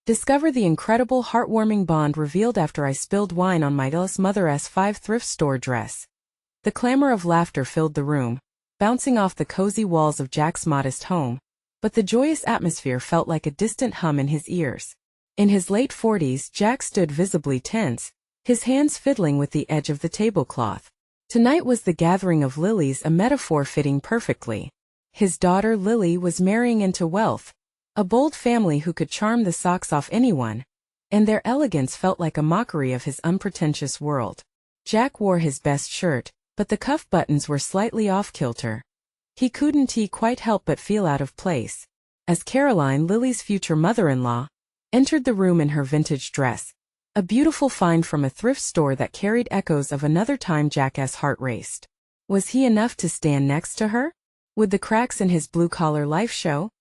Discover the incredible heartwarming bond revealed after I spilled wine on my mother's 5 thrift store dress. The clamor of laughter filled the room, bouncing off the cozy walls of Jack's modest home, but the joyous atmosphere felt like a distant hum in his ears. In his late 40s, Jack stood visibly tense, his hands fiddling with the edge of the tablecloth. Tonight was the gathering of lilies, a metaphor fitting perfectly. His daughter Lily was marrying into wealth, a bold family who could charm the socks off anyone, and their elegance felt like a mockery of his unpretentious world. Jack wore his best shirt, but the cuff buttons were slightly off-kilter. He couldn't quite help but feel out of place, as Caroline, Lily's future mother-in-law, entered the room in her vintage dress, a beautiful find from a thrift store that carried echoes of another time Jack's heart raced. Was he enough to stand next to her? Would the cracks in his blue-collar life show?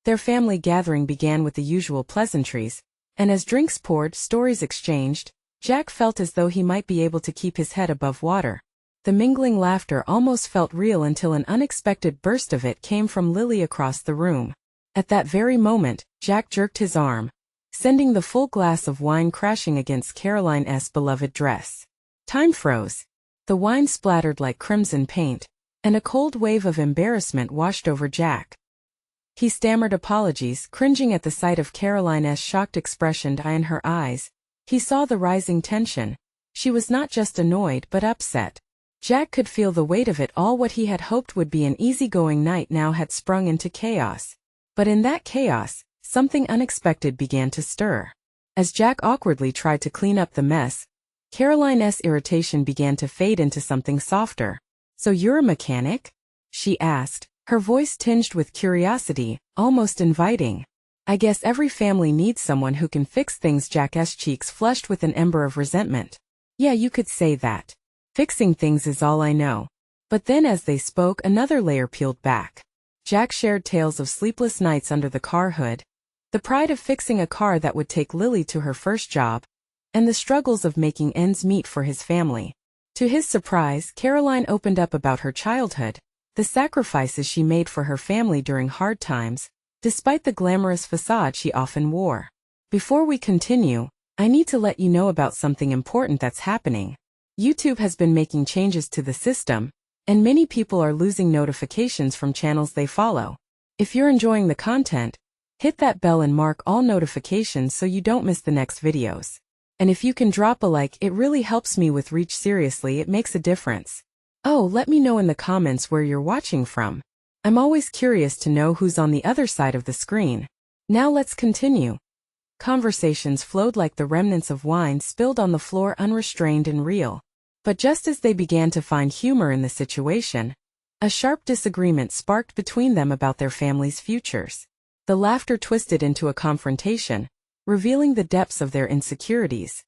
Their family gathering began with the usual pleasantries, and as drinks poured, stories exchanged, Jack felt as though he might be able to keep his head above water. The mingling laughter almost felt real until an unexpected burst of it came from Lily across the room. At that very moment, Jack jerked his arm, sending the full glass of wine crashing against Caroline's beloved dress. Time froze. The wine splattered like crimson paint, and a cold wave of embarrassment washed over Jack. He stammered apologies, cringing at the sight of Caroline's shocked expression in her eyes. He saw the rising tension. She was not just annoyed but upset. Jack could feel the weight of it all. What he had hoped would be an easygoing night now had sprung into chaos. But in that chaos, something unexpected began to stir. As Jack awkwardly tried to clean up the mess, Caroline's irritation began to fade into something softer. "So you're a mechanic?" she asked, her voice tinged with curiosity, almost inviting. "I guess every family needs someone who can fix things." Jack's cheeks flushed with an ember of resentment. "Yeah, you could say that. Fixing things is all I know." But then as they spoke, another layer peeled back. Jack shared tales of sleepless nights under the car hood, the pride of fixing a car that would take Lily to her first job, and the struggles of making ends meet for his family. To his surprise, Caroline opened up about her childhood, the sacrifices she made for her family during hard times, despite the glamorous facade she often wore. "Before we continue, I need to let you know about something important that's happening. YouTube has been making changes to the system, and many people are losing notifications from channels they follow. If you're enjoying the content, hit that bell and mark all notifications so you don't miss the next videos. And if you can drop a like, it really helps me with reach. Seriously, it makes a difference. Oh, let me know in the comments where you're watching from. I'm always curious to know who's on the other side of the screen." Now let's continue. Conversations flowed like the remnants of wine spilled on the floor, unrestrained and real. But just as they began to find humor in the situation, a sharp disagreement sparked between them about their family's futures. The laughter twisted into a confrontation, revealing the depths of their insecurities.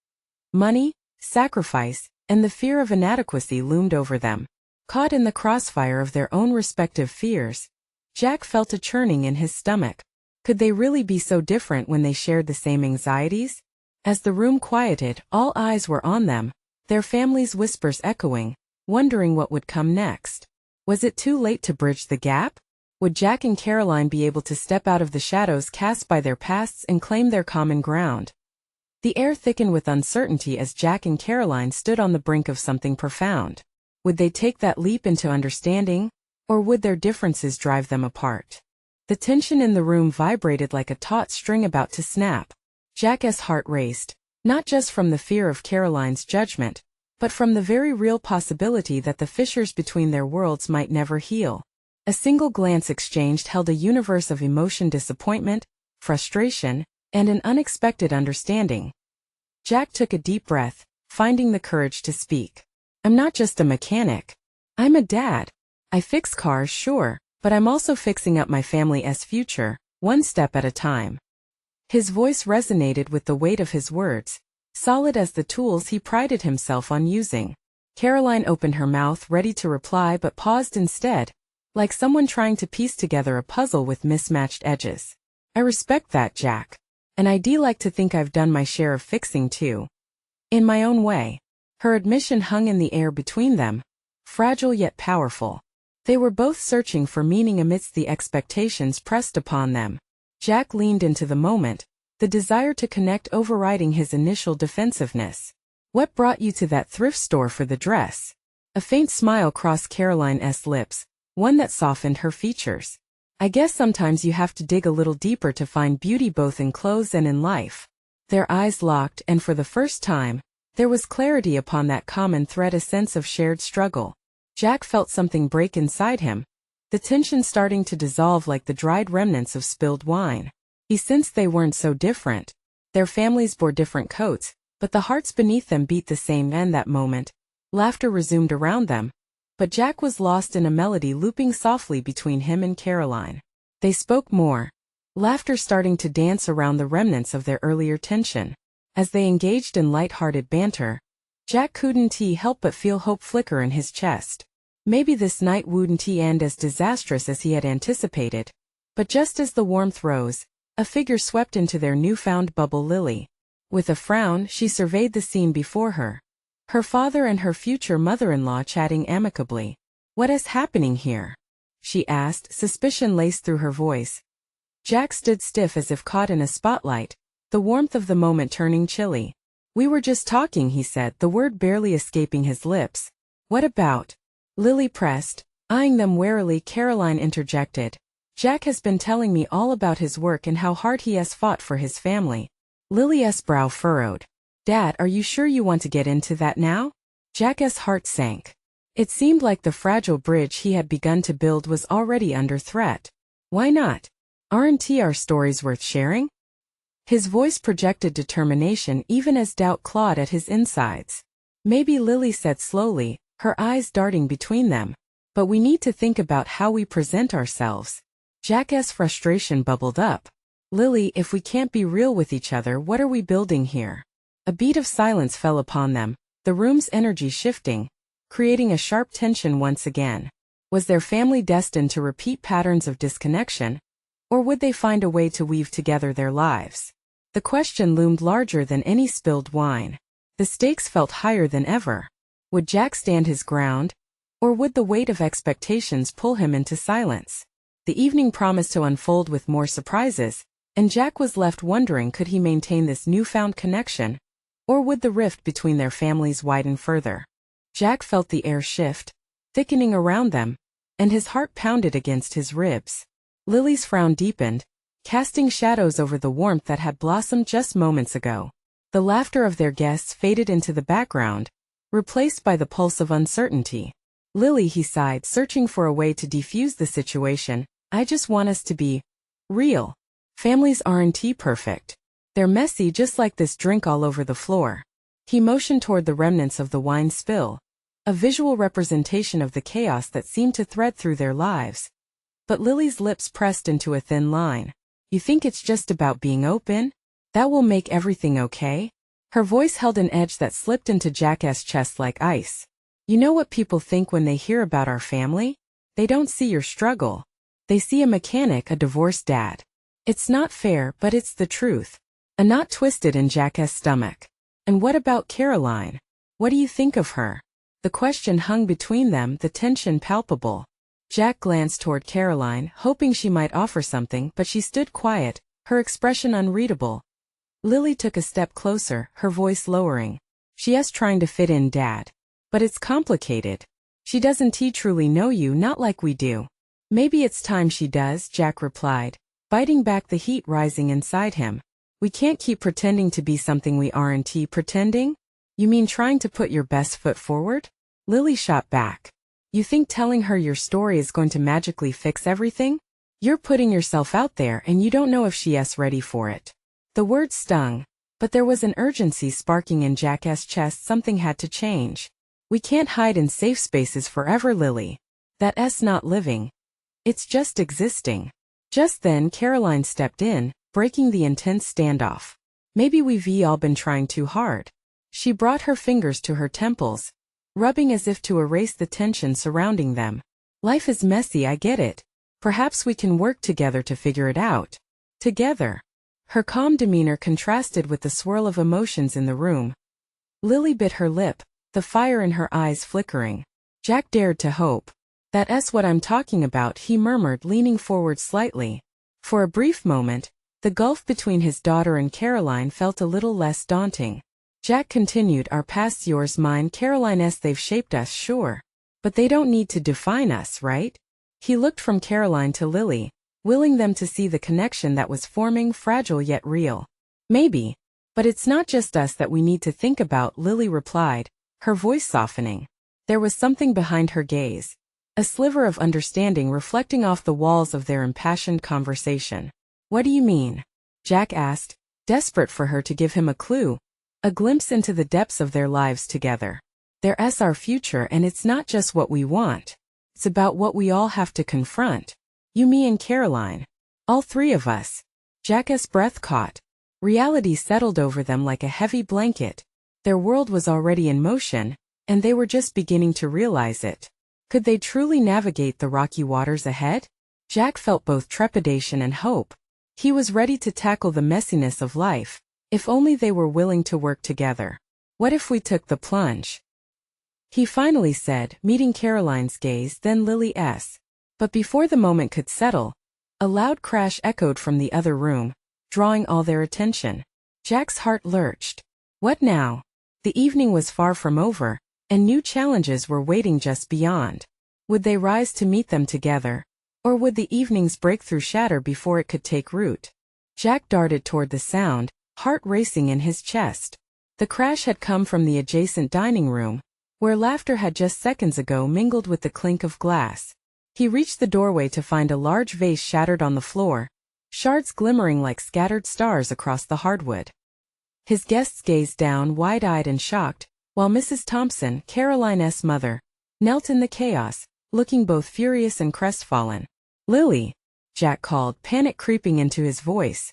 Money, sacrifice, and the fear of inadequacy loomed over them. Caught in the crossfire of their own respective fears, Jack felt a churning in his stomach. Could they really be so different when they shared the same anxieties? As the room quieted, all eyes were on them, their families' whispers echoing, wondering what would come next. Was it too late to bridge the gap? Would Jack and Caroline be able to step out of the shadows cast by their pasts and claim their common ground? The air thickened with uncertainty as Jack and Caroline stood on the brink of something profound. Would they take that leap into understanding, or would their differences drive them apart? The tension in the room vibrated like a taut string about to snap. Jack's heart raced, not just from the fear of Caroline's judgment, but from the very real possibility that the fissures between their worlds might never heal. A single glance exchanged held a universe of emotion, disappointment, frustration, and an unexpected understanding. Jack took a deep breath, finding the courage to speak. "I'm not just a mechanic. I'm a dad. I fix cars, sure, but I'm also fixing up my family's future, one step at a time." His voice resonated with the weight of his words, solid as the tools he prided himself on using. Caroline opened her mouth ready to reply but paused instead, like someone trying to piece together a puzzle with mismatched edges. "I respect that, Jack. And I'd like to think I've done my share of fixing too. In my own way." Her admission hung in the air between them, fragile yet powerful. They were both searching for meaning amidst the expectations pressed upon them. Jack leaned into the moment, the desire to connect overriding his initial defensiveness. What brought you to that thrift store for the dress? A faint smile crossed Caroline's lips, one that softened her features. I guess sometimes you have to dig a little deeper to find beauty both in clothes and in life. Their eyes locked, and for the first time, there was clarity upon that common thread, a sense of shared struggle. Jack felt something break inside him, the tension starting to dissolve like the dried remnants of spilled wine. He sensed they weren't so different. Their families bore different coats, but the hearts beneath them beat the same, and that moment, laughter resumed around them. But Jack was lost in a melody looping softly between him and Caroline. They spoke more, laughter starting to dance around the remnants of their earlier tension. As they engaged in light-hearted banter, Jack couldn't help but feel hope flicker in his chest. Maybe this night wouldn't end as disastrous as he had anticipated. But just as the warmth rose, a figure swept into their newfound bubble. Lily. With a frown, she surveyed the scene before her. Her father and her future mother-in-law chatting amicably. "What is happening here?" she asked, suspicion laced through her voice. Jack stood stiff as if caught in a spotlight, the warmth of the moment turning chilly. "We were just talking," he said, the word barely escaping his lips. "What about?" Lily pressed, eyeing them warily. Caroline interjected. "Jack has been telling me all about his work and how hard he has fought for his family." Lily's brow furrowed. "Dad, are you sure you want to get into that now?" Jack's heart sank. It seemed like the fragile bridge he had begun to build was already under threat. "Why not? Aren't our stories worth sharing?" His voice projected determination even as doubt clawed at his insides. "Maybe," Lily said slowly, her eyes darting between them. "But we need to think about how we present ourselves." Jack's frustration bubbled up. "Lily, if we can't be real with each other, what are we building here?" A beat of silence fell upon them, the room's energy shifting, creating a sharp tension once again. Was their family destined to repeat patterns of disconnection? Or would they find a way to weave together their lives? The question loomed larger than any spilled wine. The stakes felt higher than ever. Would Jack stand his ground? Or would the weight of expectations pull him into silence? The evening promised to unfold with more surprises, and Jack was left wondering, could he maintain this newfound connection? Or would the rift between their families widen further? Jack felt the air shift, thickening around them, and his heart pounded against his ribs. Lily's frown deepened, casting shadows over the warmth that had blossomed just moments ago. The laughter of their guests faded into the background, replaced by the pulse of uncertainty. "Lily," he sighed, searching for a way to defuse the situation, "I just want us to be real. Families aren't perfect. They're messy, just like this drink all over the floor." He motioned toward the remnants of the wine spill, a visual representation of the chaos that seemed to thread through their lives. But Lily's lips pressed into a thin line. "You think it's just about being open? That will make everything okay?" Her voice held an edge that slipped into Jack's chest like ice. "You know what people think when they hear about our family? They don't see your struggle. They see a mechanic, a divorced dad. It's not fair, but it's the truth." A knot twisted in Jack's stomach. "And what about Caroline? What do you think of her?" The question hung between them, the tension palpable. Jack glanced toward Caroline, hoping she might offer something, but she stood quiet, her expression unreadable. Lily took a step closer, her voice lowering. "She's trying to fit in, Dad. But it's complicated. She doesn't truly know you, not like we do." "Maybe it's time she does," Jack replied, biting back the heat rising inside him. "We can't keep pretending to be something we aren't." "Pretending? You mean trying to put your best foot forward?" Lily shot back. "You think telling her your story is going to magically fix everything? You're putting yourself out there and you don't know if she's ready for it." The words stung, but there was an urgency sparking in Jack's chest. Something had to change. "We can't hide in safe spaces forever, Lily. That's not living. It's just existing." Just then Caroline stepped in, breaking the intense standoff. "Maybe we've all been trying too hard." She brought her fingers to her temples, rubbing as if to erase the tension surrounding them. "Life is messy, I get it. Perhaps we can work together to figure it out." Together. Her calm demeanor contrasted with the swirl of emotions in the room. Lily bit her lip, the fire in her eyes flickering. Jack dared to hope. "That's what I'm talking about," he murmured, leaning forward slightly. For a brief moment, The gulf between his daughter and Caroline felt a little less daunting. Jack continued, our past's yours, mine, Caroline's. They've shaped us, sure. But they don't need to define us, right? He looked from Caroline to Lily, willing them to see the connection that was forming, fragile yet real. Maybe. But it's not just us that we need to think about, Lily replied, her voice softening. There was something behind her gaze. A sliver of understanding reflecting off the walls of their impassioned conversation. What do you mean? Jack asked, desperate for her to give him a clue, a glimpse into the depths of their lives together. There's our future, and it's not just what we want. It's about what we all have to confront. You, me, and Caroline. All three of us. Jack's breath caught. Reality settled over them like a heavy blanket. Their world was already in motion, and they were just beginning to realize it. Could they truly navigate the rocky waters ahead? Jack felt both trepidation and hope. He was ready to tackle the messiness of life, if only they were willing to work together. What if we took the plunge? He finally said, meeting Caroline's gaze, then Lily's. But before the moment could settle, a loud crash echoed from the other room, drawing all their attention. Jack's heart lurched. What now? The evening was far from over, and new challenges were waiting just beyond. Would they rise to meet them together? Or would the evening's breakthrough shatter before it could take root? Jack darted toward the sound, heart racing in his chest. The crash had come from the adjacent dining room, where laughter had just seconds ago mingled with the clink of glass. He reached the doorway to find a large vase shattered on the floor, shards glimmering like scattered stars across the hardwood. His guests gazed down, wide-eyed and shocked, while Mrs. Thompson, Caroline's mother, knelt in the chaos, looking both furious and crestfallen. Lily, Jack called, panic creeping into his voice.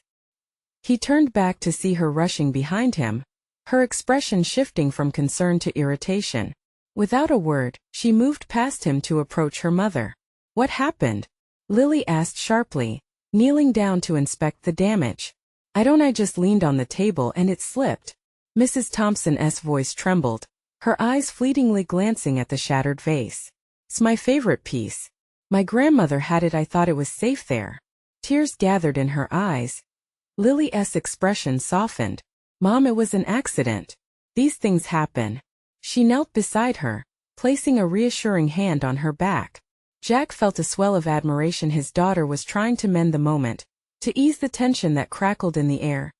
He turned back to see her rushing behind him, her expression shifting from concern to irritation. Without a word, she moved past him to approach her mother. What happened? Lily asked sharply, kneeling down to inspect the damage. I just leaned on the table and it slipped. Mrs. Thompson's voice trembled, her eyes fleetingly glancing at the shattered vase. It's my favorite piece. My grandmother had it. I thought it was safe there. Tears gathered in her eyes. Lily's expression softened. Mom, it was an accident. These things happen. She knelt beside her, placing a reassuring hand on her back. Jack felt a swell of admiration. His daughter was trying to mend the moment, to ease the tension that crackled in the air.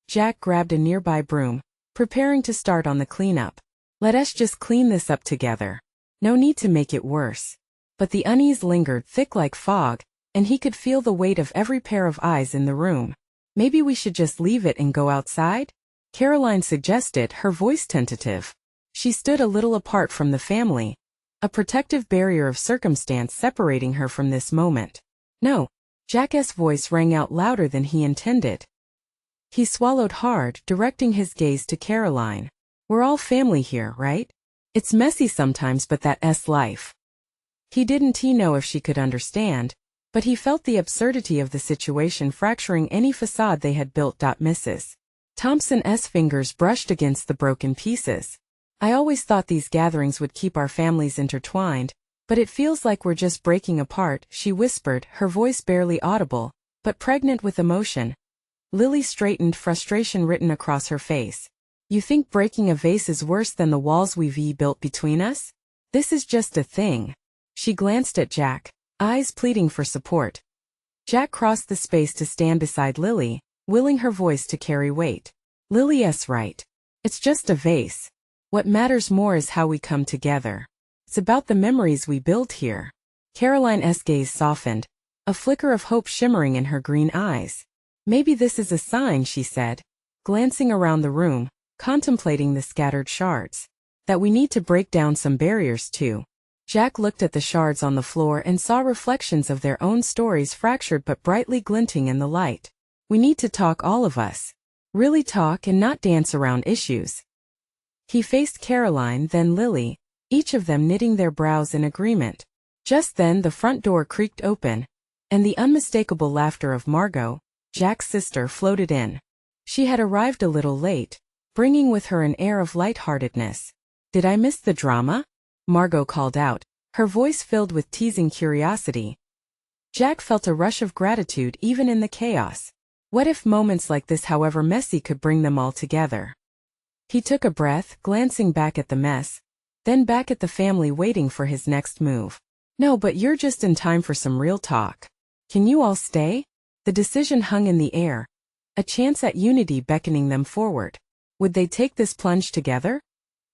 Jack grabbed a nearby broom, preparing to start on the cleanup. Let us just clean this up together. No need to make it worse. But the unease lingered thick like fog, and he could feel the weight of every pair of eyes in the room. Maybe we should just leave it and go outside? Caroline suggested, her voice tentative. She stood a little apart from the family, a protective barrier of circumstance separating her from this moment. No. Jack's voice rang out louder than he intended. He swallowed hard, directing his gaze to Caroline. We're all family here, right? It's messy sometimes, but that's life. He didn't know if she could understand, but he felt the absurdity of the situation fracturing any facade they had built. Mrs. Thompson's fingers brushed against the broken pieces. I always thought these gatherings would keep our families intertwined, but it feels like we're just breaking apart, she whispered, her voice barely audible, but pregnant with emotion. Lily straightened, frustration written across her face. You think breaking a vase is worse than the walls we've built between us? This is just a thing. She glanced at Jack, eyes pleading for support. Jack crossed the space to stand beside Lily, willing her voice to carry weight. Lily's right. It's just a vase. What matters more is how we come together. It's about the memories we build here. Caroline's gaze softened, a flicker of hope shimmering in her green eyes. Maybe this is a sign, she said, glancing around the room, contemplating the scattered shards. That we need to break down some barriers too. Jack looked at the shards on the floor and saw reflections of their own stories, fractured but brightly glinting in the light. We need to talk, all of us. Really talk and not dance around issues. He faced Caroline, then Lily, each of them knitting their brows in agreement. Just then the front door creaked open, and the unmistakable laughter of Margot, Jack's sister, floated in. She had arrived a little late, bringing with her an air of lightheartedness. Did I miss the drama? Margot called out, her voice filled with teasing curiosity. Jack felt a rush of gratitude even in the chaos. What if moments like this, however messy, could bring them all together? He took a breath, glancing back at the mess, then back at the family waiting for his next move. No, but you're just in time for some real talk. Can you all stay? The decision hung in the air, a chance at unity beckoning them forward. Would they take this plunge together?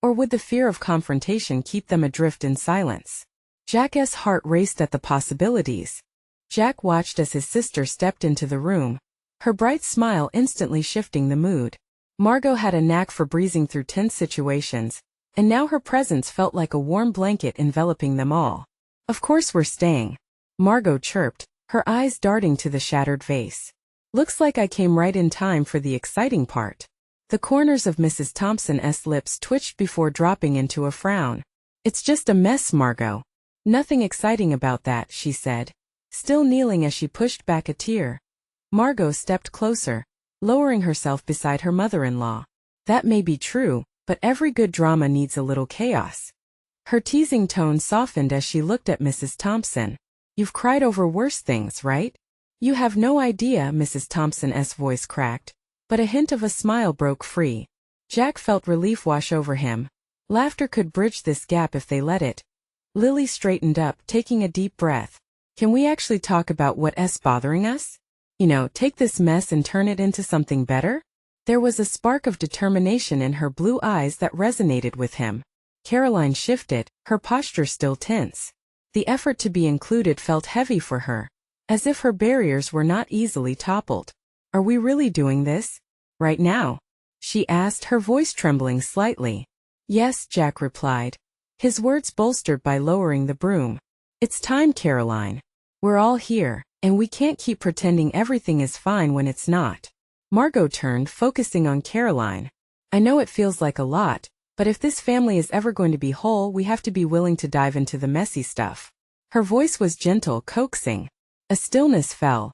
Or would the fear of confrontation keep them adrift in silence? Jack's heart raced at the possibilities. Jack watched as his sister stepped into the room, her bright smile instantly shifting the mood. Margot had a knack for breezing through tense situations, and now her presence felt like a warm blanket enveloping them all. Of course we're staying, Margot chirped, her eyes darting to the shattered vase. Looks like I came right in time for the exciting part. The corners of Mrs. Thompson's lips twitched before dropping into a frown. It's just a mess, Margot. Nothing exciting about that, she said, still kneeling as she pushed back a tear. Margot stepped closer, lowering herself beside her mother-in-law. That may be true, but every good drama needs a little chaos. Her teasing tone softened as she looked at Mrs. Thompson. You've cried over worse things, right? You have no idea, Mrs. Thompson's voice cracked, but a hint of a smile broke free. Jack felt relief wash over him. Laughter could bridge this gap if they let it. Lily straightened up, taking a deep breath. Can we actually talk about what's bothering us? Take this mess and turn it into something better? There was a spark of determination in her blue eyes that resonated with him. Caroline shifted, her posture still tense. The effort to be included felt heavy for her, as if her barriers were not easily toppled. Are we really doing this? Right now? She asked, her voice trembling slightly. Yes, Jack replied, his words bolstered by lowering the broom. It's time, Caroline. We're all here, and we can't keep pretending everything is fine when it's not. Margot turned, focusing on Caroline. I know it feels like a lot, but if this family is ever going to be whole, we have to be willing to dive into the messy stuff. Her voice was gentle, coaxing. A stillness fell,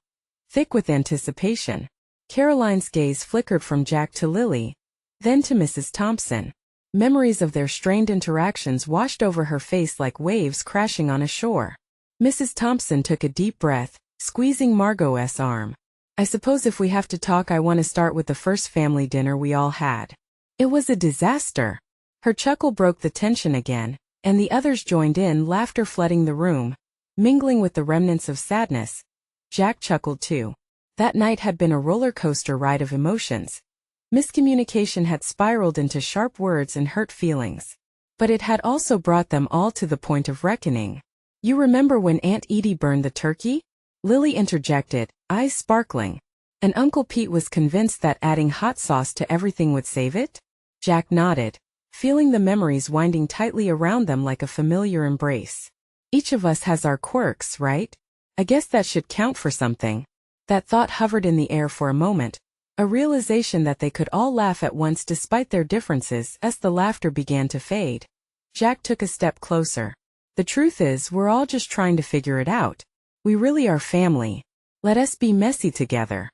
thick with anticipation. Caroline's gaze flickered from Jack to Lily, then to Mrs. Thompson. Memories of their strained interactions washed over her face like waves crashing on a shore. Mrs. Thompson took a deep breath, squeezing Margot's arm. I suppose if we have to talk, I want to start with the first family dinner we all had. It was a disaster. Her chuckle broke the tension again, and the others joined in, laughter flooding the room, mingling with the remnants of sadness. Jack chuckled too. That night had been a roller coaster ride of emotions. Miscommunication had spiraled into sharp words and hurt feelings. But it had also brought them all to the point of reckoning. You remember when Aunt Edie burned the turkey? Lily interjected, eyes sparkling. And Uncle Pete was convinced that adding hot sauce to everything would save it? Jack nodded, feeling the memories winding tightly around them like a familiar embrace. Each of us has our quirks, right? I guess that should count for something. That thought hovered in the air for a moment, a realization that they could all laugh at once despite their differences. As the laughter began to fade, Jack took a step closer. The truth is, we're all just trying to figure it out. We really are family. Let us be messy together.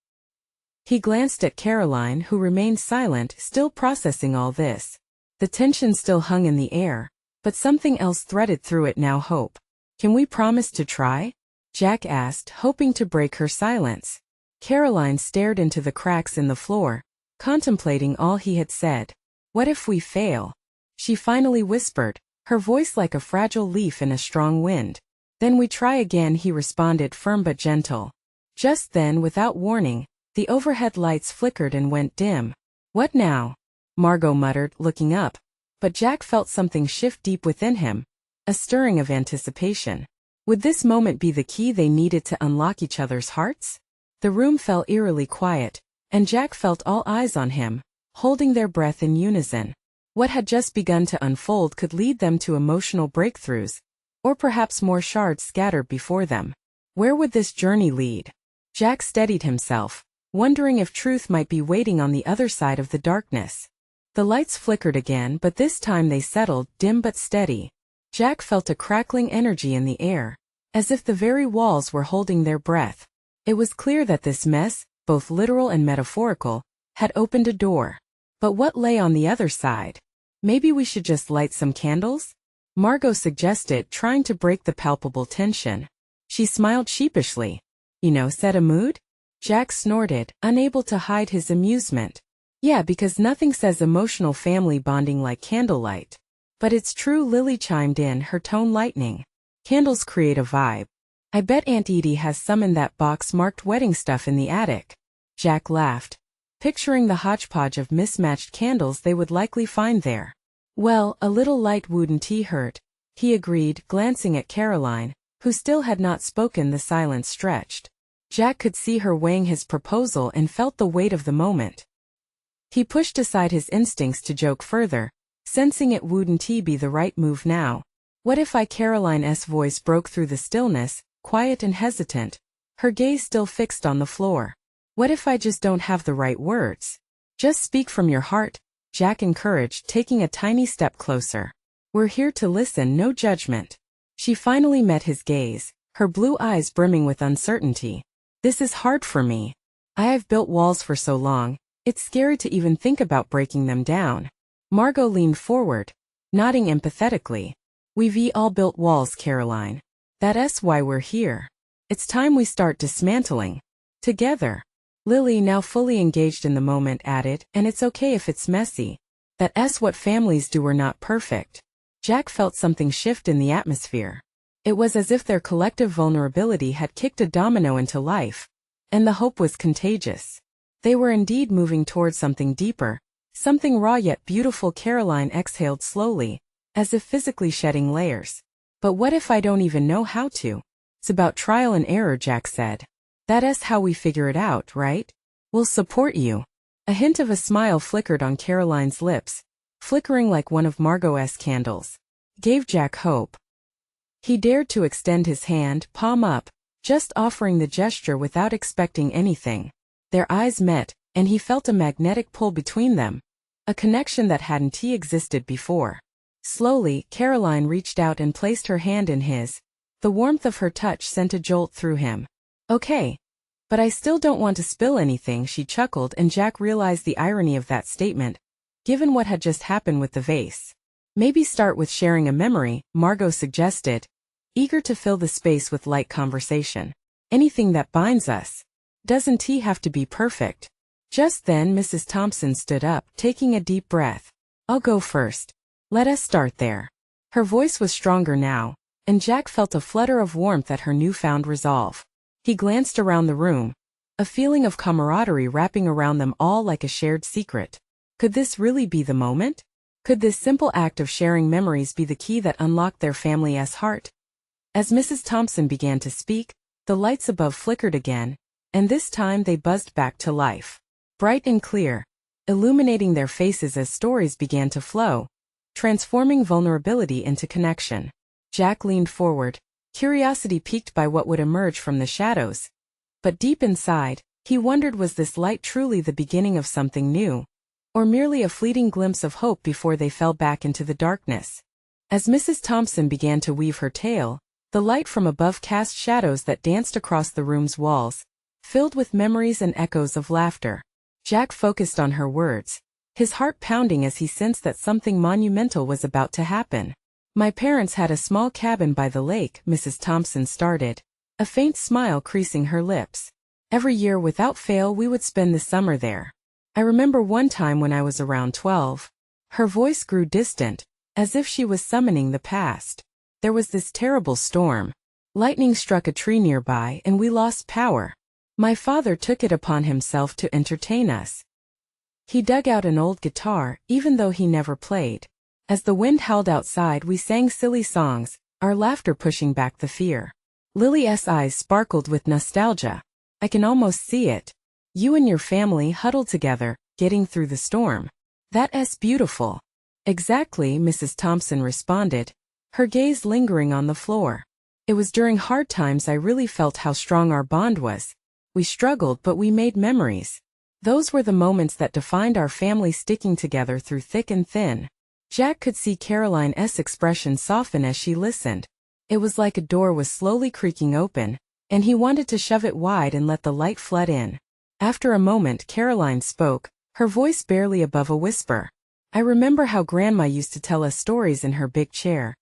He glanced at Caroline, who remained silent, still processing all this. The tension still hung in the air, but something else threaded through it now: hope. Can we promise to try? Jack asked, hoping to break her silence. Caroline stared into the cracks in the floor, contemplating all he had said. What if we fail? She finally whispered, her voice like a fragile leaf in a strong wind. Then we try again, he responded, firm but gentle. Just then, without warning, the overhead lights flickered and went dim. What now? Margot muttered, looking up. But Jack felt something shift deep within him, a stirring of anticipation. Would this moment be the key they needed to unlock each other's hearts? The room fell eerily quiet, and Jack felt all eyes on him, holding their breath in unison. What had just begun to unfold could lead them to emotional breakthroughs, or perhaps more shards scattered before them. Where would this journey lead? Jack steadied himself, wondering if truth might be waiting on the other side of the darkness. The lights flickered again, but this time they settled, dim but steady. Jack felt a crackling energy in the air, as if the very walls were holding their breath. It was clear that this mess, both literal and metaphorical, had opened a door. But what lay on the other side? Maybe we should just light some candles? Margot suggested, trying to break the palpable tension. She smiled sheepishly. Set a mood? Jack snorted, unable to hide his amusement. Yeah, because nothing says emotional family bonding like candlelight. But it's true, Lily chimed in, her tone lightening. Candles create a vibe. I bet Aunt Edie has some in that box marked wedding stuff in the attic. Jack laughed, picturing the hodgepodge of mismatched candles they would likely find there. Well, a little light wouldn't hurt, he agreed, glancing at Caroline, who still had not spoken. The silence stretched. Jack could see her weighing his proposal and felt the weight of the moment. He pushed aside his instincts to joke further, sensing it wouldn't be the right move now. What if Caroline's voice broke through the stillness, quiet and hesitant, her gaze still fixed on the floor. What if I just don't have the right words? Just speak from your heart, Jack encouraged, taking a tiny step closer. We're here to listen, no judgment. She finally met his gaze, her blue eyes brimming with uncertainty. This is hard for me. I've built walls for so long, it's scary to even think about breaking them down. Margot leaned forward, nodding empathetically. We've all built walls, Caroline. That's why we're here. It's time we start dismantling. Together. Lily, now fully engaged in the moment, added, and it's okay if it's messy. That's what families do, we're not perfect. Jack felt something shift in the atmosphere. It was as if their collective vulnerability had kicked a domino into life, and the hope was contagious. They were indeed moving towards something deeper, something raw yet beautiful. Caroline exhaled slowly, as if physically shedding layers. But what if I don't even know how to? It's about trial and error, Jack said. That's how we figure it out, right? We'll support you. A hint of a smile flickered on Caroline's lips, flickering like one of Margot's candles. Gave Jack hope. He dared to extend his hand, palm up, just offering the gesture without expecting anything. Their eyes met, and he felt a magnetic pull between them, a connection that hadn't existed before. Slowly, Caroline reached out and placed her hand in his. The warmth of her touch sent a jolt through him. Okay. But I still don't want to spill anything, she chuckled, and Jack realized the irony of that statement, given what had just happened with the vase. Maybe start with sharing a memory, Margot suggested, eager to fill the space with light conversation. Anything that binds us. Doesn't have to be perfect. Just then Mrs. Thompson stood up, taking a deep breath. I'll go first. Let us start there. Her voice was stronger now, and Jack felt a flutter of warmth at her newfound resolve. He glanced around the room, a feeling of camaraderie wrapping around them all like a shared secret. Could this really be the moment? Could this simple act of sharing memories be the key that unlocked their family's heart? As Mrs. Thompson began to speak, the lights above flickered again, and this time they buzzed back to life. Bright and clear, illuminating their faces as stories began to flow, transforming vulnerability into connection. Jack leaned forward, curiosity piqued by what would emerge from the shadows. But deep inside, he wondered, was this light truly the beginning of something new, or merely a fleeting glimpse of hope before they fell back into the darkness? As Mrs. Thompson began to weave her tale, the light from above cast shadows that danced across the room's walls, filled with memories and echoes of laughter. Jack focused on her words, his heart pounding as he sensed that something monumental was about to happen. My parents had a small cabin by the lake, Mrs. Thompson started, a faint smile creasing her lips. Every year without fail we would spend the summer there. I remember one time when I was around 12. Her voice grew distant, as if she was summoning the past. There was this terrible storm. Lightning struck a tree nearby and we lost power. My father took it upon himself to entertain us. He dug out an old guitar, even though he never played. As the wind howled outside we sang silly songs, our laughter pushing back the fear. Lily's eyes sparkled with nostalgia. I can almost see it. You and your family huddled together, getting through the storm. That's beautiful. Exactly, Mrs. Thompson responded, her gaze lingering on the floor. It was during hard times I really felt how strong our bond was. We struggled but we made memories. Those were the moments that defined our family, sticking together through thick and thin. Jack could see Caroline's expression soften as she listened. It was like a door was slowly creaking open, and he wanted to shove it wide and let the light flood in. After a moment Caroline spoke, her voice barely above a whisper. I remember how Grandma used to tell us stories in her big chair.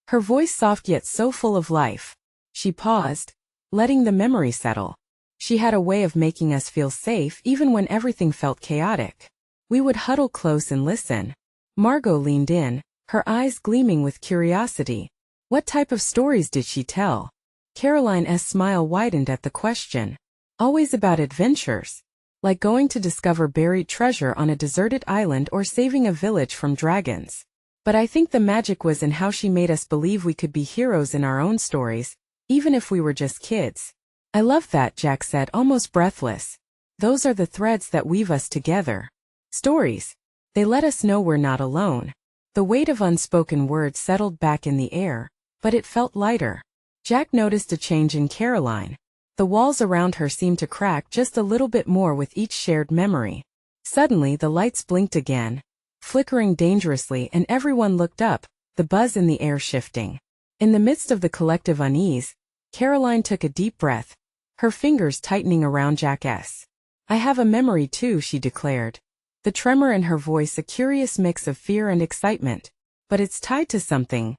Her voice soft yet so full of life. She paused, letting the memory settle. She had a way of making us feel safe even when everything felt chaotic. We would huddle close and listen. Margot leaned in, her eyes gleaming with curiosity. What type of stories did she tell? Caroline's smile widened at the question. Always about adventures. Like going to discover buried treasure on a deserted island or saving a village from dragons. But I think the magic was in how she made us believe we could be heroes in our own stories, even if we were just kids. I love that, Jack said, almost breathless. Those are the threads that weave us together. Stories. They let us know we're not alone. The weight of unspoken words settled back in the air, but it felt lighter. Jack noticed a change in Caroline. The walls around her seemed to crack just a little bit more with each shared memory. Suddenly the lights blinked again, flickering dangerously, and everyone looked up, the buzz in the air shifting. In the midst of the collective unease, Caroline took a deep breath, her fingers tightening around Jack's. I have a memory too, she declared. The tremor in her voice a curious mix of fear and excitement. But it's tied to something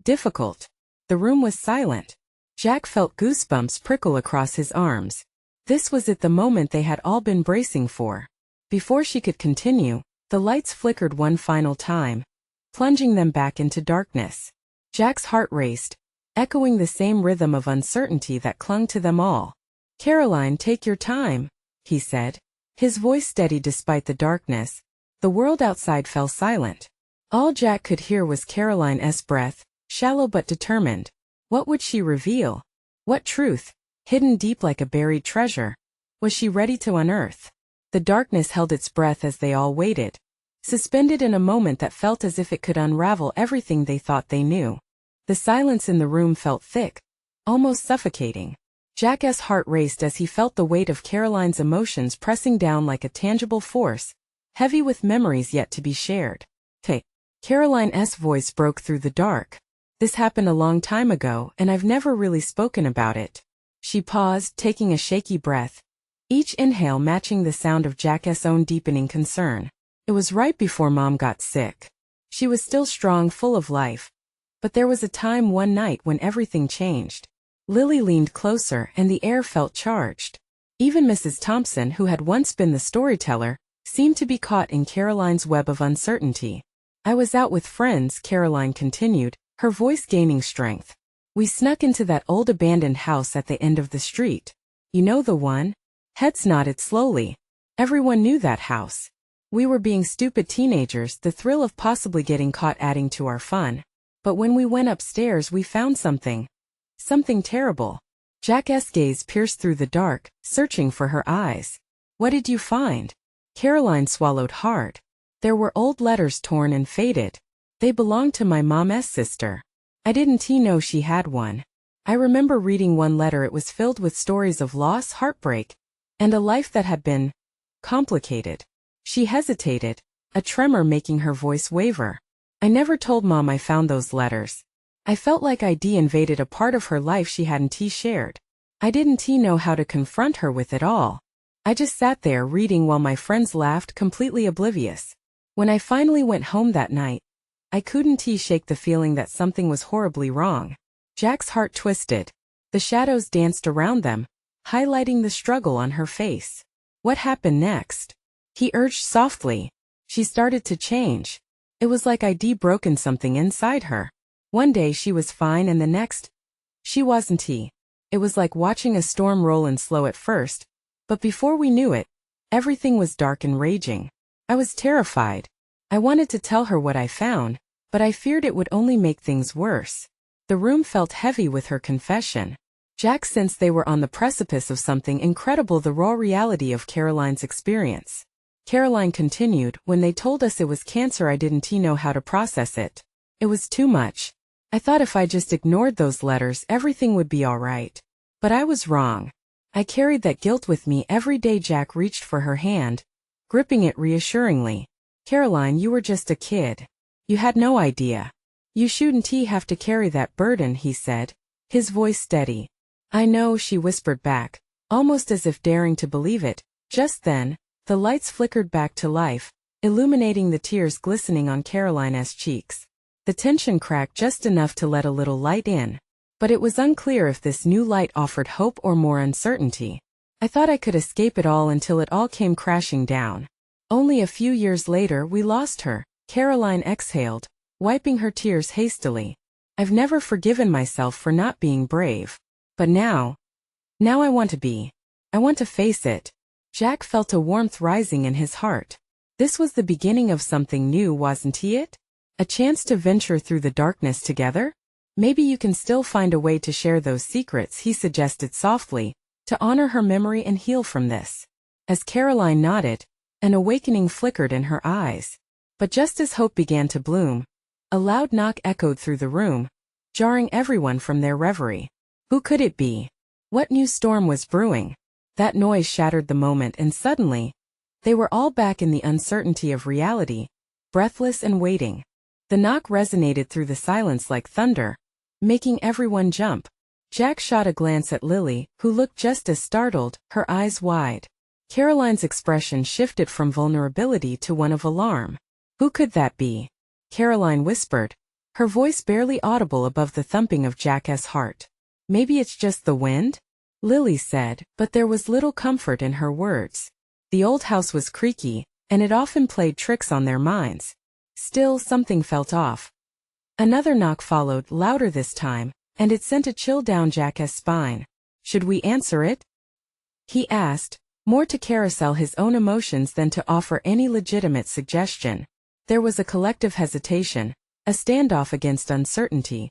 difficult. The room was silent. Jack felt goosebumps prickle across his arms. This was it, the moment they had all been bracing for. Before she could continue, the lights flickered one final time, plunging them back into darkness. Jack's heart raced, echoing the same rhythm of uncertainty that clung to them all. Caroline, take your time, he said, his voice steady despite the darkness. The world outside fell silent. All Jack could hear was Caroline's breath, shallow but determined. What would she reveal? What truth, hidden deep like a buried treasure, was she ready to unearth? The darkness held its breath as they all waited, suspended in a moment that felt as if it could unravel everything they thought they knew. The silence in the room felt thick, almost suffocating. Jack's heart raced as he felt the weight of Caroline's emotions pressing down like a tangible force, heavy with memories yet to be shared. Hey, Caroline's voice broke through the dark. This happened a long time ago, and I've never really spoken about it. She paused, taking a shaky breath, each inhale matching the sound of Jack's own deepening concern. It was right before Mom got sick. She was still strong, full of life. But there was a time one night when everything changed. Lily leaned closer, and the air felt charged. Even Mrs. Thompson, who had once been the storyteller, seemed to be caught in Caroline's web of uncertainty. I was out with friends, Caroline continued, her voice gaining strength. We snuck into that old abandoned house at the end of the street. You know the one? Heads nodded slowly. Everyone knew that house. We were being stupid teenagers, the thrill of possibly getting caught adding to our fun. But when we went upstairs we found something. Something terrible. Jack's gaze pierced through the dark, searching for her eyes. What did you find? Caroline swallowed hard. There were old letters, torn and faded. They belonged to my mom's sister. I didn't know she had one. I remember reading one letter. It was filled with stories of loss, heartbreak, and a life that had been complicated. She hesitated, a tremor making her voice waver. I never told Mom I found those letters. I felt like I'd invaded a part of her life she hadn't shared. I didn't know how to confront her with it all. I just sat there reading while my friends laughed, completely oblivious. When I finally went home that night, I couldn't shake the feeling that something was horribly wrong. Jack's heart twisted. The shadows danced around them, highlighting the struggle on her face. What happened next? He urged softly. She started to change. It was like I'd broken something inside her. One day she was fine and the next, she wasn't. It was like watching a storm roll in slow at first, but before we knew it, everything was dark and raging. I was terrified. I wanted to tell her what I found, but I feared it would only make things worse. The room felt heavy with her confession. Jack sensed they were on the precipice of something incredible, the raw reality of Caroline's experience. Caroline continued, when they told us it was cancer I didn't know how to process it. It was too much. I thought if I just ignored those letters everything would be alright. But I was wrong. I carried that guilt with me every day. Jack reached for her hand, gripping it reassuringly. Caroline, you were just a kid. You had no idea. You shouldn't have to carry that burden, he said, his voice steady. I know, she whispered back, almost as if daring to believe it. Just then, the lights flickered back to life, illuminating the tears glistening on Caroline's cheeks. The tension cracked just enough to let a little light in. But it was unclear if this new light offered hope or more uncertainty. I thought I could escape it all until it all came crashing down. Only a few years later we lost her, Caroline exhaled, wiping her tears hastily. I've never forgiven myself for not being brave. But now I want to be. I want to face it. Jack felt a warmth rising in his heart. This was the beginning of something new, wasn't it? A chance to venture through the darkness together? Maybe you can still find a way to share those secrets, he suggested softly, to honor her memory and heal from this. As Caroline nodded, an awakening flickered in her eyes. But just as hope began to bloom, a loud knock echoed through the room, jarring everyone from their reverie. Who could it be? What new storm was brewing? That noise shattered the moment, and suddenly, they were all back in the uncertainty of reality, breathless and waiting. The knock resonated through the silence like thunder, making everyone jump. Jack shot a glance at Lily, who looked just as startled, her eyes wide. Caroline's expression shifted from vulnerability to one of alarm. Who could that be? Caroline whispered, her voice barely audible above the thumping of Jack's heart. Maybe it's just the wind? Lily said, but there was little comfort in her words. The old house was creaky, and it often played tricks on their minds. Still, something felt off. Another knock followed, louder this time, and it sent a chill down Jack's spine. Should we answer it? He asked, more to carousel his own emotions than to offer any legitimate suggestion. There was a collective hesitation, a standoff against uncertainty.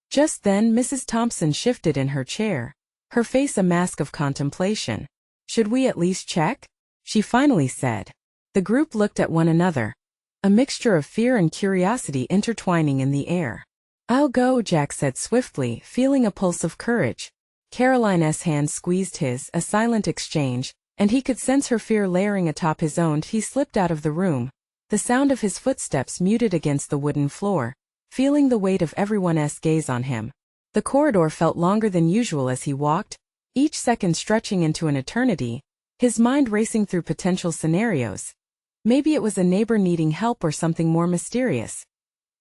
Just then Mrs. Thompson shifted in her chair, her face a mask of contemplation. Should we at least check? She finally said. The group looked at one another, a mixture of fear and curiosity intertwining in the air. I'll go, Jack said swiftly, feeling a pulse of courage. Caroline's hand squeezed his, a silent exchange, and he could sense her fear layering atop his own. He slipped out of the room, the sound of his footsteps muted against the wooden floor, feeling the weight of everyone's gaze on him. The corridor felt longer than usual as he walked, each second stretching into an eternity, his mind racing through potential scenarios. Maybe it was a neighbor needing help or something more mysterious.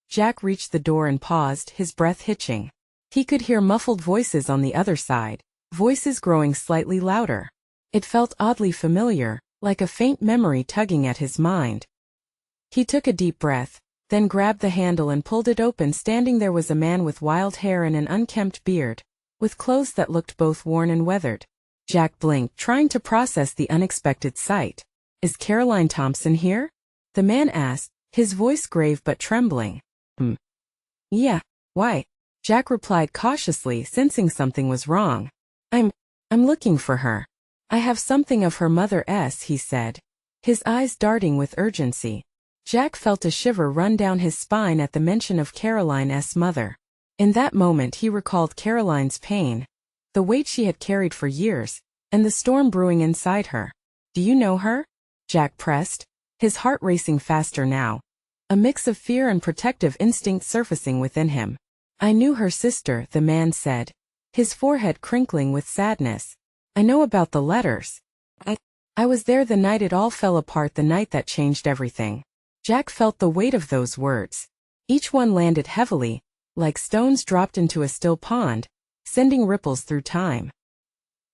Jack reached the door and paused, his breath hitching. He could hear muffled voices on the other side, voices growing slightly louder. It felt oddly familiar, like a faint memory tugging at his mind. He took a deep breath, then grabbed the handle and pulled it open. Standing there was a man with wild hair and an unkempt beard, with clothes that looked both worn and weathered. Jack blinked, trying to process the unexpected sight. Is Caroline Thompson here? The man asked, his voice grave but trembling. Yeah, why? Jack replied cautiously, sensing something was wrong. I'm looking for her. I have something of her mother's, he said, his eyes darting with urgency. Jack felt a shiver run down his spine at the mention of Caroline's mother. In that moment he recalled Caroline's pain, the weight she had carried for years, and the storm brewing inside her. Do you know her? Jack pressed, his heart racing faster now, a mix of fear and protective instinct surfacing within him. I knew her sister, the man said, his forehead crinkling with sadness. I know about the letters. I was there the night it all fell apart, the night that changed everything. Jack felt the weight of those words. Each one landed heavily, like stones dropped into a still pond, sending ripples through time.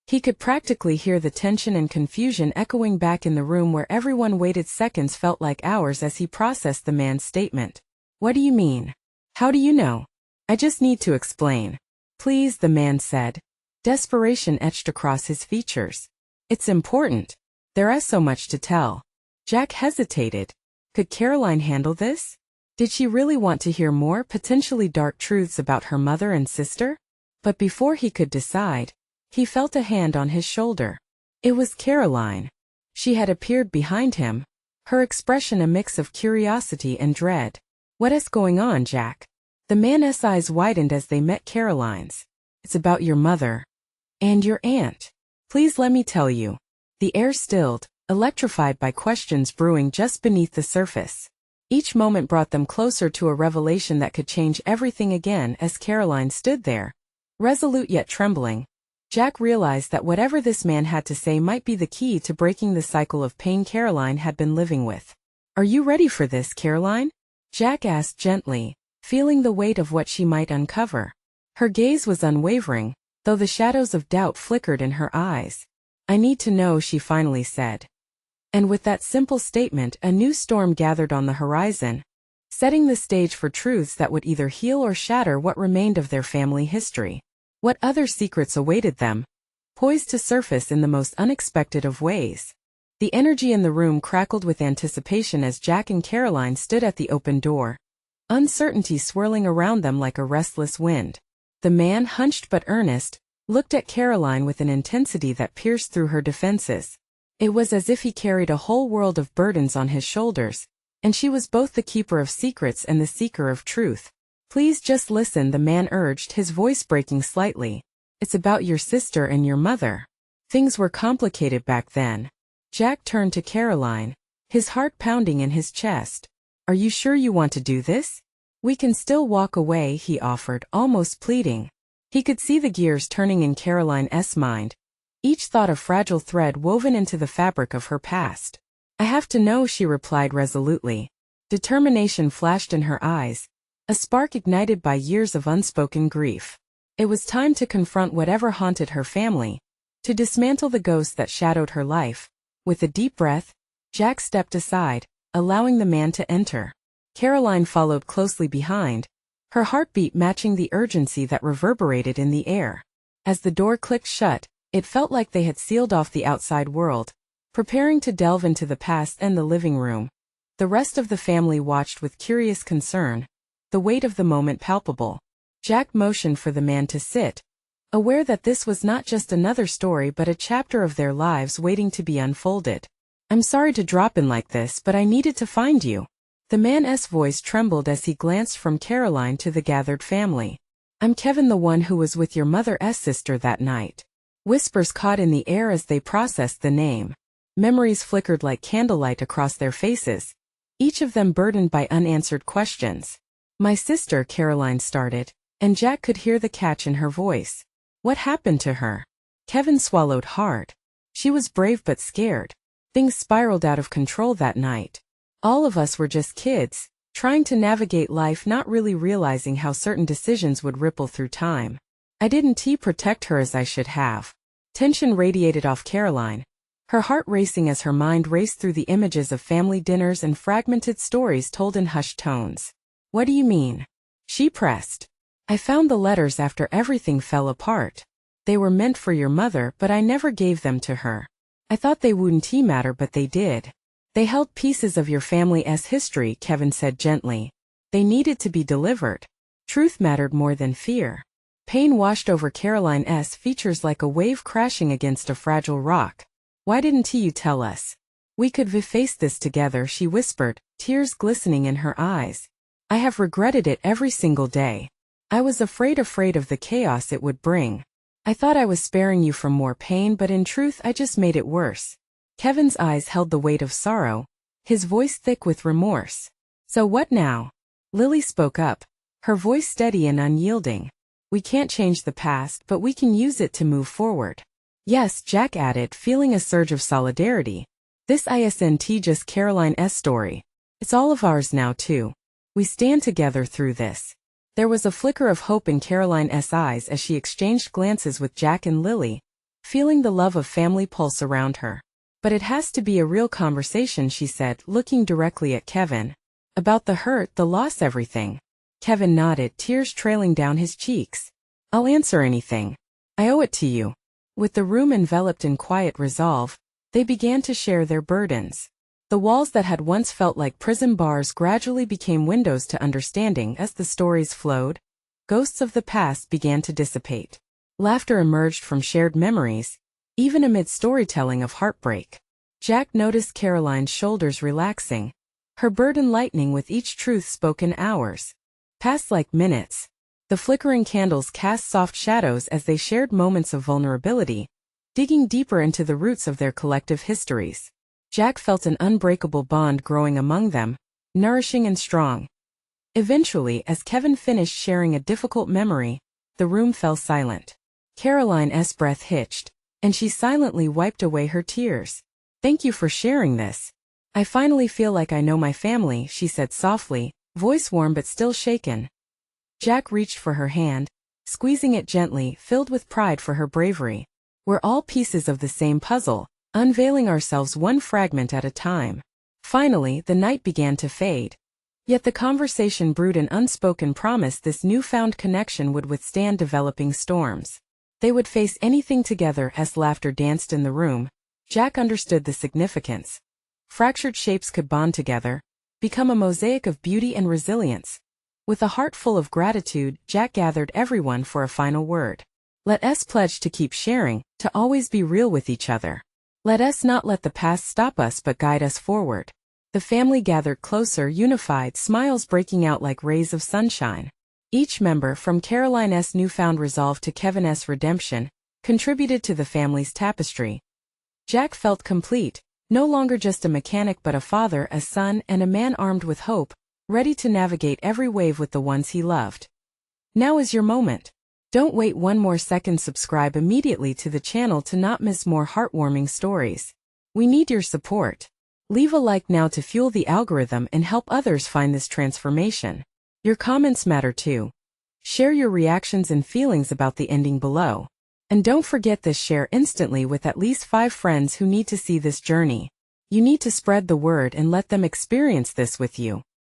He could practically hear the tension and confusion echoing back in the room where everyone waited. Seconds felt like hours as he processed the man's statement. What do you mean? How do you know? I just need to explain. Please, the man said. Desperation etched across his features. It's important. There is so much to tell. Jack hesitated. Could Caroline handle this? Did she really want to hear more potentially dark truths about her mother and sister? But before he could decide, he felt a hand on his shoulder. It was Caroline. She had appeared behind him, her expression a mix of curiosity and dread. What is going on, Jack? The man's eyes widened as they met Caroline's. It's about your mother. And your aunt. Please let me tell you. The air stilled, electrified by questions brewing just beneath the surface. Each moment brought them closer to a revelation that could change everything. Again, as Caroline stood there, resolute yet trembling, Jack realized that whatever this man had to say might be the key to breaking the cycle of pain Caroline had been living with. Are you ready for this, Caroline? Jack asked gently, feeling the weight of what she might uncover. Her gaze was unwavering, though the shadows of doubt flickered in her eyes. I need to know, she finally said. And with that simple statement, a new storm gathered on the horizon, setting the stage for truths that would either heal or shatter what remained of their family history. What other secrets awaited them, poised to surface in the most unexpected of ways? The energy in the room crackled with anticipation as Jack and Caroline stood at the open door, uncertainty swirling around them like a restless wind. The man, hunched but earnest, looked at Caroline with an intensity that pierced through her defenses. It was as if he carried a whole world of burdens on his shoulders, and she was both the keeper of secrets and the seeker of truth. Please just listen, the man urged, his voice breaking slightly. It's about your sister and your mother. Things were complicated back then. Jack turned to Caroline, his heart pounding in his chest. Are you sure you want to do this? We can still walk away, he offered, almost pleading. He could see the gears turning in Caroline's mind, each thought a fragile thread woven into the fabric of her past. I have to know, she replied resolutely. Determination flashed in her eyes, a spark ignited by years of unspoken grief. It was time to confront whatever haunted her family, to dismantle the ghost that shadowed her life. With a deep breath, Jack stepped aside, allowing the man to enter. Caroline followed closely behind, her heartbeat matching the urgency that reverberated in the air. As the door clicked shut, it felt like they had sealed off the outside world, preparing to delve into the past and the living room. The rest of the family watched with curious concern, the weight of the moment palpable. Jack motioned for the man to sit, aware that this was not just another story but a chapter of their lives waiting to be unfolded. I'm sorry to drop in like this, but I needed to find you. The man's voice trembled as he glanced from Caroline to the gathered family. I'm Kevin, the one who was with your mother's sister that night. Whispers caught in the air as they processed the name. Memories flickered like candlelight across their faces, each of them burdened by unanswered questions. My sister, Caroline started, and Jack could hear the catch in her voice. What happened to her? Kevin swallowed hard. She was brave but scared. Things spiraled out of control that night. All of us were just kids, trying to navigate life, not really realizing how certain decisions would ripple through time. I didn't protect her as I should have. Tension radiated off Caroline, her heart racing as her mind raced through the images of family dinners and fragmented stories told in hushed tones. What do you mean? She pressed. I found the letters after everything fell apart. They were meant for your mother, but I never gave them to her. I thought they wouldn't matter, but they did. They held pieces of your family's history, Kevin said gently. They needed to be delivered. Truth mattered more than fear. Pain washed over Caroline's features like a wave crashing against a fragile rock. Why didn't you tell us? We could face this together, she whispered, tears glistening in her eyes. I have regretted it every single day. I was afraid of the chaos it would bring. I thought I was sparing you from more pain, but in truth I just made it worse. Kevin's eyes held the weight of sorrow, his voice thick with remorse. So what now? Lily spoke up, her voice steady and unyielding. We can't change the past, but we can use it to move forward. Yes, Jack added, feeling a surge of solidarity. This isn't just Caroline's story. It's all of ours now too. We stand together through this. There was a flicker of hope in Caroline's eyes as she exchanged glances with Jack and Lily, feeling the love of family pulse around her. But it has to be a real conversation, she said, looking directly at Kevin. About the hurt, the loss, everything. Kevin nodded, tears trailing down his cheeks. I'll answer anything. I owe it to you. With the room enveloped in quiet resolve, they began to share their burdens. The walls that had once felt like prison bars gradually became windows to understanding as the stories flowed. Ghosts of the past began to dissipate. Laughter emerged from shared memories, even amid storytelling of heartbreak. Jack noticed Caroline's shoulders relaxing, her burden lightening with each truth spoken. Hours passed like minutes. The flickering candles cast soft shadows as they shared moments of vulnerability, digging deeper into the roots of their collective histories. Jack felt an unbreakable bond growing among them, nourishing and strong. Eventually, as Kevin finished sharing a difficult memory, the room fell silent. Caroline's breath hitched, and she silently wiped away her tears. Thank you for sharing this. I finally feel like I know my family, she said softly, voice warm but still shaken. Jack reached for her hand, squeezing it gently, filled with pride for her bravery. We're all pieces of the same puzzle, unveiling ourselves one fragment at a time. Finally, the night began to fade. Yet the conversation brewed an unspoken promise this newfound connection would withstand developing storms. They would face anything together as laughter danced in the room. Jack understood the significance. Fractured shapes could bond together, become a mosaic of beauty and resilience. With a heart full of gratitude, Jack gathered everyone for a final word. Let us pledge to keep sharing, to always be real with each other. Let us not let the past stop us but guide us forward. The family gathered closer, unified, smiles breaking out like rays of sunshine. Each member, from Caroline's newfound resolve to Kevin's redemption, contributed to the family's tapestry. Jack felt complete, no longer just a mechanic but a father, a son, and a man armed with hope, ready to navigate every wave with the ones he loved. Now is your moment. Don't wait one more second. Subscribe immediately to the channel to not miss more heartwarming stories. We need your support. Leave a like now to fuel the algorithm and help others find this transformation. Your comments matter too. Share your reactions and feelings about the ending below. And don't forget to share instantly with at least 5 friends who need to see this journey. You need to spread the word and let them experience this with you.